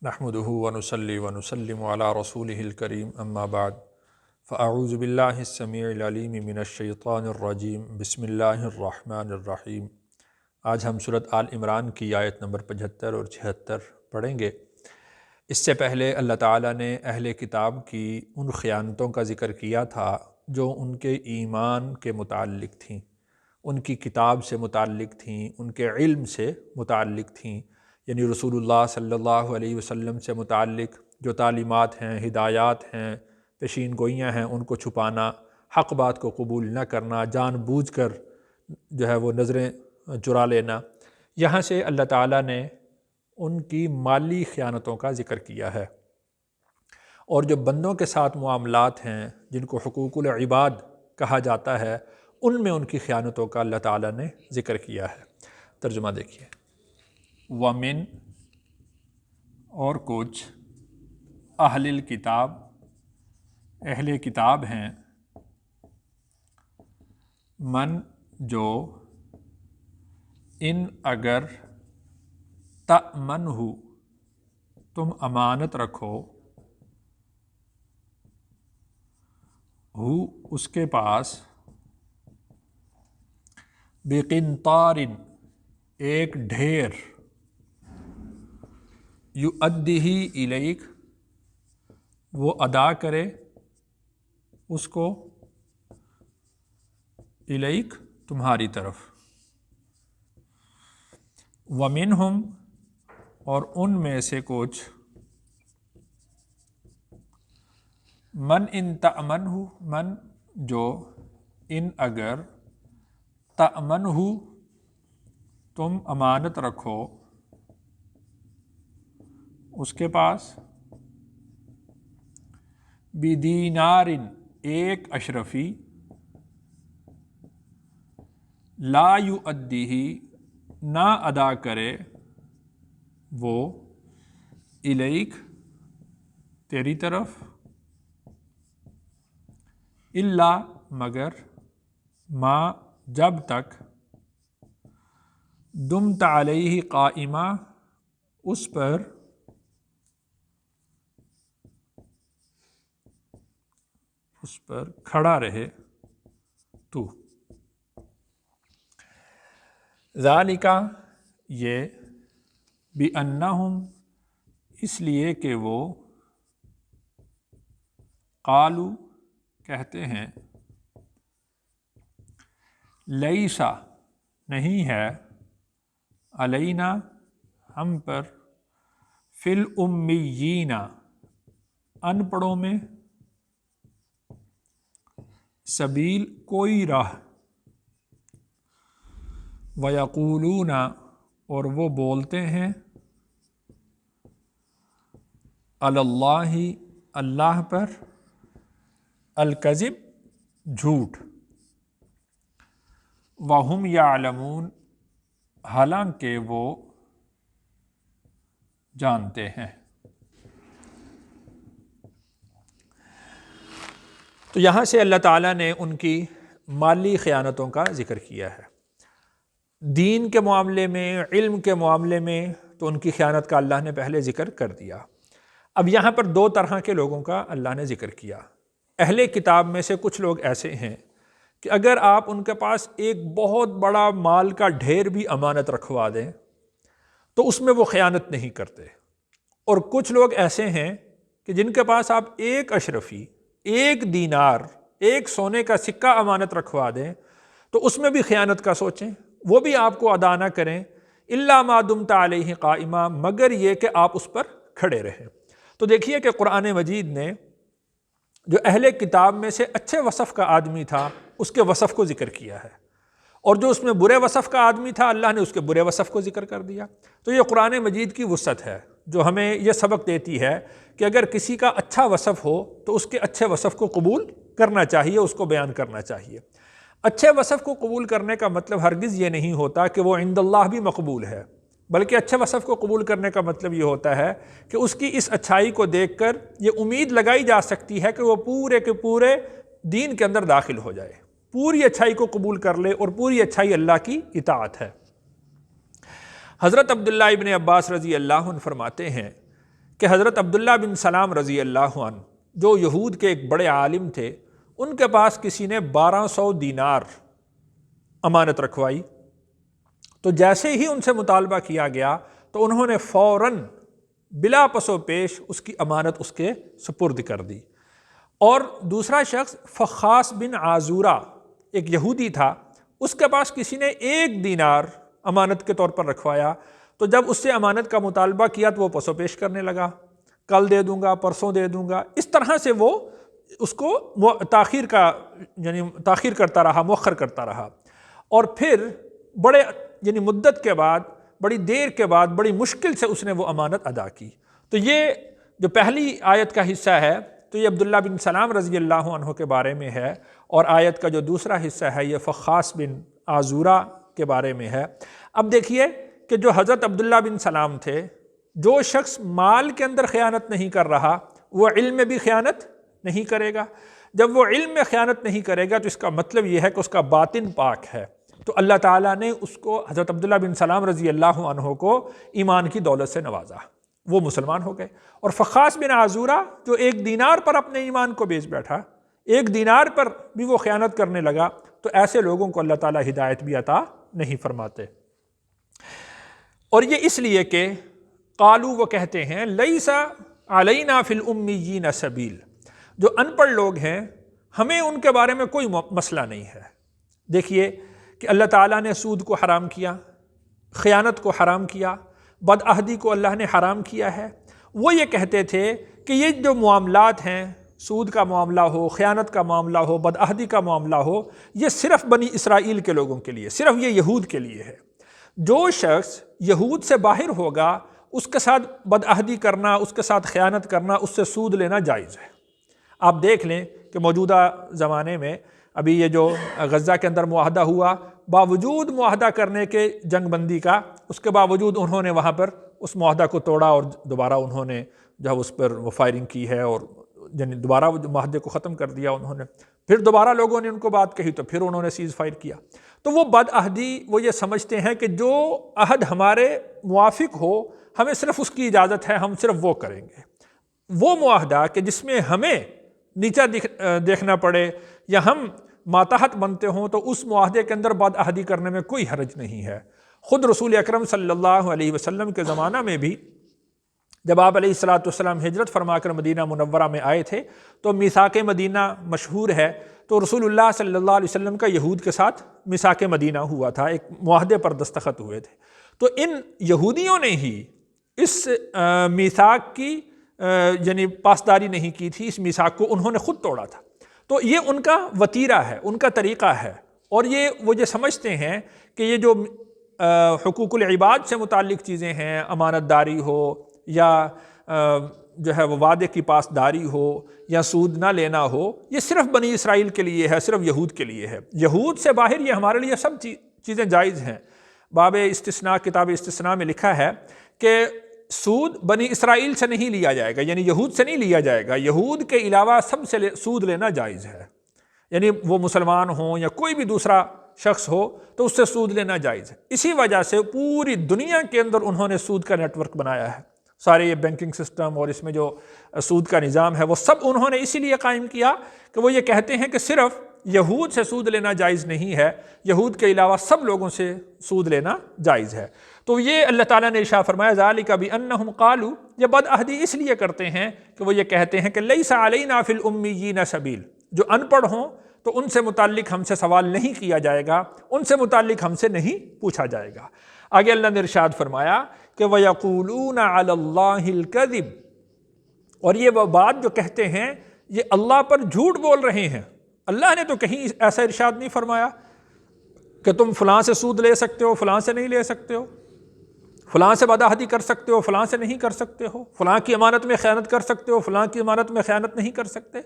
نحمده ونصلي ونسلم على رسوله الكريم اما بعد فاعوذ باللہ السمیع العلیم من الشیطان الرجیم بسم اللہ الرحمن الرحیم۔ آج ہم سورۃ آل عمران کی آیت نمبر 75 اور 76 پڑھیں گے۔ اس سے پہلے اللہ تعالیٰ نے اہل کتاب کی ان خیانتوں کا ذکر کیا تھا جو ان کے ایمان کے متعلق تھیں، ان کی کتاب سے متعلق تھیں، ان کے علم سے متعلق تھیں، یعنی رسول اللہ صلی اللہ علیہ وسلم سے متعلق جو تعلیمات ہیں، ہدایات ہیں، پیشین گوئیاں ہیں، ان کو چھپانا، حق بات کو قبول نہ کرنا، جان بوجھ کر جو ہے وہ نظریں چرا لینا۔ یہاں سے اللہ تعالیٰ نے ان کی مالی خیانتوں کا ذکر کیا ہے، اور جو بندوں کے ساتھ معاملات ہیں جن کو حقوق العباد کہا جاتا ہے، ان میں ان کی خیانتوں کا اللہ تعالیٰ نے ذکر کیا ہے۔ ترجمہ دیکھیے، وَمِن اور کچھ اہل الکتاب اہل کتاب ہیں، من جو ان اگر تأمنہ تم امانت رکھو، ہو اس کے پاس، بقنطار ایک ڈھیر، یؤدیہ الیک وہ ادا کرے اس کو، الیک تمہاری طرف، ومنہم اور ان میں سے کچھ، من ان تأمنہ من جو ان اگر تأمنہ تم امانت رکھو اس کے پاس، بدینار ایک اشرفی، لا یؤدیہ نہ ادا کرے وہ، الیک تیری طرف، الا مگر، ما جب تک، دمت علیہ قائمہ اس پر کھڑا رہے تو، ذالک یہ، بأنہم اس لیے کہ وہ، قالو کہتے ہیں، لیسا نہیں ہے، علینا ہم پر، فی الامیین ان پڑھوں میں، سبیل کوئی راہ، ویقولون اور وہ بولتے ہیں، علی اللہ اللہ پر، الکذب جھوٹ، وہم یعلمون حالانکہ وہ جانتے ہیں۔ تو یہاں سے اللہ تعالیٰ نے ان کی مالی خیانتوں کا ذکر کیا ہے۔ دین کے معاملے میں، علم کے معاملے میں تو ان کی خیانت کا اللہ نے پہلے ذکر کر دیا۔ اب یہاں پر دو طرح کے لوگوں کا اللہ نے ذکر کیا۔ اہل کتاب میں سے کچھ لوگ ایسے ہیں کہ اگر آپ ان کے پاس ایک بہت بڑا مال کا ڈھیر بھی امانت رکھوا دیں تو اس میں وہ خیانت نہیں کرتے، اور کچھ لوگ ایسے ہیں کہ جن کے پاس آپ ایک اشرفی، ایک دینار، ایک سونے کا سکہ امانت رکھوا دیں تو اس میں بھی خیانت کا سوچیں، وہ بھی آپ کو ادا نہ کریں، الا ما دمت علیہ قائمہ مگر یہ کہ آپ اس پر کھڑے رہیں۔ تو دیکھیے کہ قرآن مجید نے جو اہل کتاب میں سے اچھے وصف کا آدمی تھا اس کے وصف کو ذکر کیا ہے، اور جو اس میں برے وصف کا آدمی تھا اللہ نے اس کے برے وصف کو ذکر کر دیا۔ تو یہ قرآن مجید کی وسعت ہے جو ہمیں یہ سبق دیتی ہے کہ اگر کسی کا اچھا وصف ہو تو اس کے اچھے وصف کو قبول کرنا چاہیے، اس کو بیان کرنا چاہیے۔ اچھے وصف کو قبول کرنے کا مطلب ہرگز یہ نہیں ہوتا کہ وہ عند اللہ بھی مقبول ہے، بلکہ اچھے وصف کو قبول کرنے کا مطلب یہ ہوتا ہے کہ اس کی اس اچھائی کو دیکھ کر یہ امید لگائی جا سکتی ہے کہ وہ پورے کے پورے دین کے اندر داخل ہو جائے، پوری اچھائی کو قبول کر لے، اور پوری اچھائی اللہ کی اطاعت ہے۔ حضرت عبداللہ ابن عباس رضی اللہ عنہ فرماتے ہیں کہ حضرت عبداللہ بن سلام رضی اللہ عنہ جو یہود کے ایک بڑے عالم تھے، ان کے پاس کسی نے 1200 دینار امانت رکھوائی، تو جیسے ہی ان سے مطالبہ کیا گیا تو انہوں نے فوراً بلا پس و پیش اس کی امانت اس کے سپرد کر دی۔ اور دوسرا شخص فخاص بن عازورہ ایک یہودی تھا، اس کے پاس کسی نے 1 دینار امانت کے طور پر رکھوایا، تو جب اس سے امانت کا مطالبہ کیا تو وہ پس و پیش کرنے لگا، کل دے دوں گا، پرسوں دے دوں گا، اس طرح سے وہ اس کو تاخیر کرتا رہا، مؤخر کرتا رہا۔ اور پھر بڑے مدت کے بعد، بڑی دیر کے بعد، بڑی مشکل سے اس نے وہ امانت ادا کی۔ تو یہ جو پہلی آیت کا حصہ ہے تو یہ عبداللہ بن سلام رضی اللہ عنہ کے بارے میں ہے، اور آیت کا جو دوسرا حصہ ہے یہ فخاص بن عازورہ کے بارے میں ہے۔ اب دیکھیے کہ جو حضرت عبداللہ بن سلام تھے، جو شخص مال کے اندر خیانت نہیں کر رہا وہ علم میں بھی خیانت نہیں کرے گا۔ جب وہ علم میں خیانت نہیں کرے گا تو اس کا مطلب یہ ہے کہ اس کا باطن پاک ہے۔ تو اللہ تعالیٰ نے اس کو، حضرت عبداللہ بن سلام رضی اللہ عنہ کو ایمان کی دولت سے نوازا، وہ مسلمان ہو گئے۔ اور فخاص بن عازورہ جو 1 دینار پر اپنے ایمان کو بیچ بیٹھا، 1 دینار پر بھی وہ خیانت کرنے لگا، تو ایسے لوگوں کو اللہ تعالیٰ ہدایت بھی عطا نہیں فرماتے۔ اور یہ اس لیے کہ قالو، وہ کہتے ہیں، لیس علینا فی الامیین سبیل، جو ان پڑھ لوگ ہیں ہمیں ان کے بارے میں کوئی مسئلہ نہیں ہے۔ دیکھیے کہ اللہ تعالیٰ نے سود کو حرام کیا، خیانت کو حرام کیا، بدعہدی کو اللہ نے حرام کیا ہے۔ وہ یہ کہتے تھے کہ یہ جو معاملات ہیں، سود کا معاملہ ہو، خیانت کا معاملہ ہو، بدعہدی کا معاملہ ہو، یہ صرف بنی اسرائیل کے لوگوں کے لیے، صرف یہ یہود کے لیے ہے۔ جو شخص یہود سے باہر ہوگا اس کے ساتھ بدعہدی کرنا، اس کے ساتھ خیانت کرنا، اس سے سود لینا جائز ہے۔ آپ دیکھ لیں کہ موجودہ زمانے میں ابھی یہ جو غزہ کے اندر معاہدہ ہوا، باوجود معاہدہ کرنے کے جنگ بندی کا، اس کے باوجود انہوں نے وہاں پر اس معاہدہ کو توڑا اور دوبارہ انہوں نے جب اس پر وہ فائرنگ کی ہے اور دوبارہ وہ معاہدے کو ختم کر دیا انہوں نے۔ پھر دوبارہ لوگوں نے ان کو بات کہی تو پھر انہوں نے سیز فائر کیا۔ تو وہ بدعہدی، وہ یہ سمجھتے ہیں کہ جو عہد ہمارے موافق ہو ہمیں صرف اس کی اجازت ہے، ہم صرف وہ کریں گے۔ وہ معاہدہ کہ جس میں ہمیں نیچا دیکھنا پڑے یا ہم ماتحت بنتے ہوں، تو اس معاہدے کے اندر بدعہدی کرنے میں کوئی حرج نہیں ہے۔ خود رسول اکرم صلی اللہ علیہ وسلم کے زمانہ میں بھی جب آپ علیہ السلام ہجرت فرما کر مدینہ منورہ میں آئے تھے تو میثاق مدینہ مشہور ہے، تو رسول اللہ صلی اللہ علیہ وسلم کا یہود کے ساتھ میثاق مدینہ ہوا تھا، ایک معاہدے پر دستخط ہوئے تھے۔ تو ان یہودیوں نے ہی اس میثاق کی پاسداری نہیں کی تھی، اس میثاق کو انہوں نے خود توڑا تھا۔ تو یہ ان کا وتیرہ ہے، ان کا طریقہ ہے، اور وہ یہ سمجھتے ہیں کہ یہ جو حقوق العباد سے متعلق چیزیں ہیں، امانت داری ہو یا جو ہے وہ وعدے کی پاسداری ہو یا سود نہ لینا ہو، یہ صرف بنی اسرائیل کے لیے ہے، صرف یہود کے لیے ہے۔ یہود سے باہر یہ ہمارے لیے سب چیزیں جائز ہیں۔ باب استثناء، کتاب استثناء میں لکھا ہے کہ سود بنی اسرائیل سے نہیں لیا جائے گا، یعنی یہود سے نہیں لیا جائے گا، یہود کے علاوہ سب سے سود لینا جائز ہے، یعنی وہ مسلمان ہوں یا کوئی بھی دوسرا شخص ہو تو اس سے سود لینا جائز ہے۔ اسی وجہ سے پوری دنیا کے اندر انہوں نے سود کا نیٹ ورک بنایا ہے، سارے یہ بینکنگ سسٹم اور اس میں جو سود کا نظام ہے وہ سب انہوں نے اسی لیے قائم کیا کہ وہ یہ کہتے ہیں کہ صرف یہود سے سود لینا جائز نہیں ہے، یہود کے علاوہ سب لوگوں سے سود لینا جائز ہے۔ تو یہ اللہ تعالیٰ نے ارشاد فرمایا ذالک بانہم قالوا، یہ بدعہدی اس لیے کرتے ہیں کہ وہ یہ کہتے ہیں کہ لیس علینا فی الامیین سبیل، جو ان پڑھ ہوں تو ان سے متعلق ہم سے سوال نہیں کیا جائے گا، ان سے متعلق ہم سے نہیں پوچھا جائے گا۔ آگے اللہ نے ارشاد فرمایا کہ وَيَقُولُونَ عَلَى اللَّهِ الْكَذِبِ، اور یہ وہ بات جو کہتے ہیں یہ اللہ پر جھوٹ بول رہے ہیں۔ اللہ نے تو کہیں ایسا ارشاد نہیں فرمایا کہ تم فلاں سے سود لے سکتے ہو، فلاں سے نہیں لے سکتے ہو، فلاں سے بدعہدی کر سکتے ہو، فلاں سے نہیں کر سکتے ہو، فلاں کی امانت میں خیانت کر سکتے ہو، فلاں کی امانت میں خیانت نہیں کر سکتے۔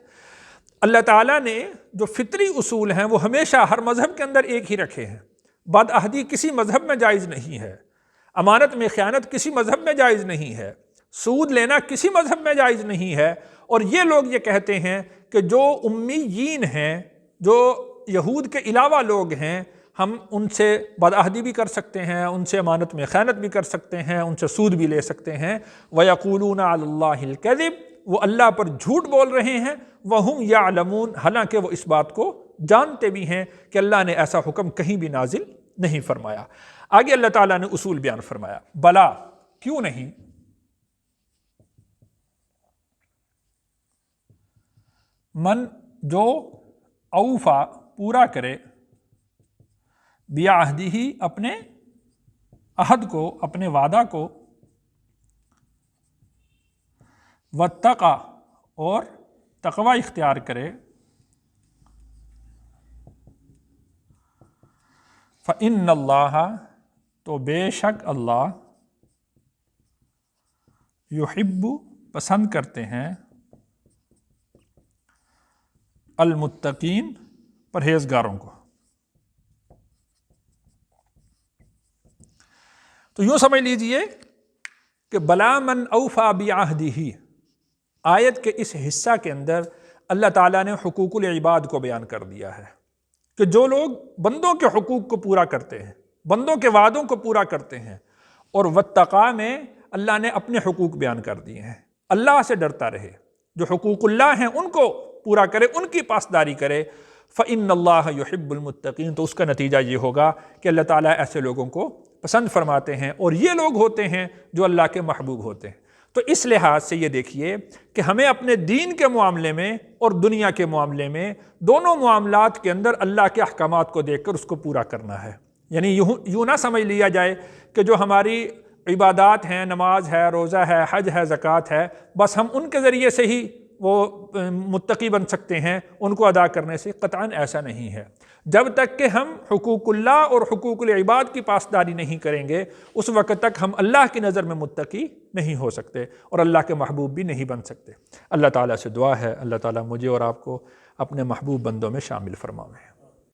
اللہ تعالیٰ نے جو فطری اصول ہیں وہ ہمیشہ ہر مذہب کے اندر ایک ہی رکھے ہیں۔ بدعہدی کسی مذہب میں جائز نہیں ہے، امانت میں خیانت کسی مذہب میں جائز نہیں ہے، سود لینا کسی مذہب میں جائز نہیں ہے۔ اور یہ لوگ یہ کہتے ہیں کہ جو امیین ہیں، جو یہود کے علاوہ لوگ ہیں، ہم ان سے بدعہدی بھی کر سکتے ہیں، ان سے امانت میں خیانت بھی کر سکتے ہیں، ان سے سود بھی لے سکتے ہیں۔ وَيَقُولُونَ عَلَى اللَّهِ الْكَذِبَ، وہ اللہ پر جھوٹ بول رہے ہیں، وَهُمْ يَعْلَمُونَ، حالانکہ وہ اس بات کو جانتے بھی ہیں کہ اللہ نے ایسا حکم کہیں بھی نازل نہیں فرمایا۔ آگے اللہ تعالیٰ نے اصول بیان فرمایا، بلا، کیوں نہیں، من جو اوفا پورا کرے، بعہدہ اپنے عہد کو، اپنے وعدہ کو، واتقی اور تقوی اختیار کرے، فإن اللہ، تو بے شک اللہ، یحب، پسند کرتے ہیں، المتقین، پرہیزگاروں کو۔ تو یوں سمجھ لیجئے کہ بلا من اوفا بعہدہ، آیت کے اس حصہ کے اندر اللہ تعالیٰ نے حقوق العباد کو بیان کر دیا ہے کہ جو لوگ بندوں کے حقوق کو پورا کرتے ہیں، بندوں کے وعدوں کو پورا کرتے ہیں، اور واتقا میں اللہ نے اپنے حقوق بیان کر دیے ہیں، اللہ سے ڈرتا رہے، جو حقوق اللہ ہیں ان کو پورا کرے، ان کی پاسداری کرے، فإن اللہ یحب المتقین، تو اس کا نتیجہ یہ ہوگا کہ اللہ تعالیٰ ایسے لوگوں کو پسند فرماتے ہیں، اور یہ لوگ ہوتے ہیں جو اللہ کے محبوب ہوتے ہیں۔ تو اس لحاظ سے یہ دیکھیے کہ ہمیں اپنے دین کے معاملے میں اور دنیا کے معاملے میں، دونوں معاملات کے اندر اللہ کے احکامات کو دیکھ کر اس کو پورا کرنا ہے۔ یعنی یوں نہ سمجھ لیا جائے کہ جو ہماری عبادات ہیں، نماز ہے، روزہ ہے، حج ہے، زکوٰۃ ہے، بس ہم ان کے ذریعے سے ہی وہ متقی بن سکتے ہیں، ان کو ادا کرنے سے، قطعاً ایسا نہیں ہے۔ جب تک کہ ہم حقوق اللہ اور حقوق العباد کی پاسداری نہیں کریں گے، اس وقت تک ہم اللہ کی نظر میں متقی نہیں ہو سکتے اور اللہ کے محبوب بھی نہیں بن سکتے۔ اللہ تعالیٰ سے دعا ہے اللہ تعالیٰ مجھے اور آپ کو اپنے محبوب بندوں میں شامل فرمائے۔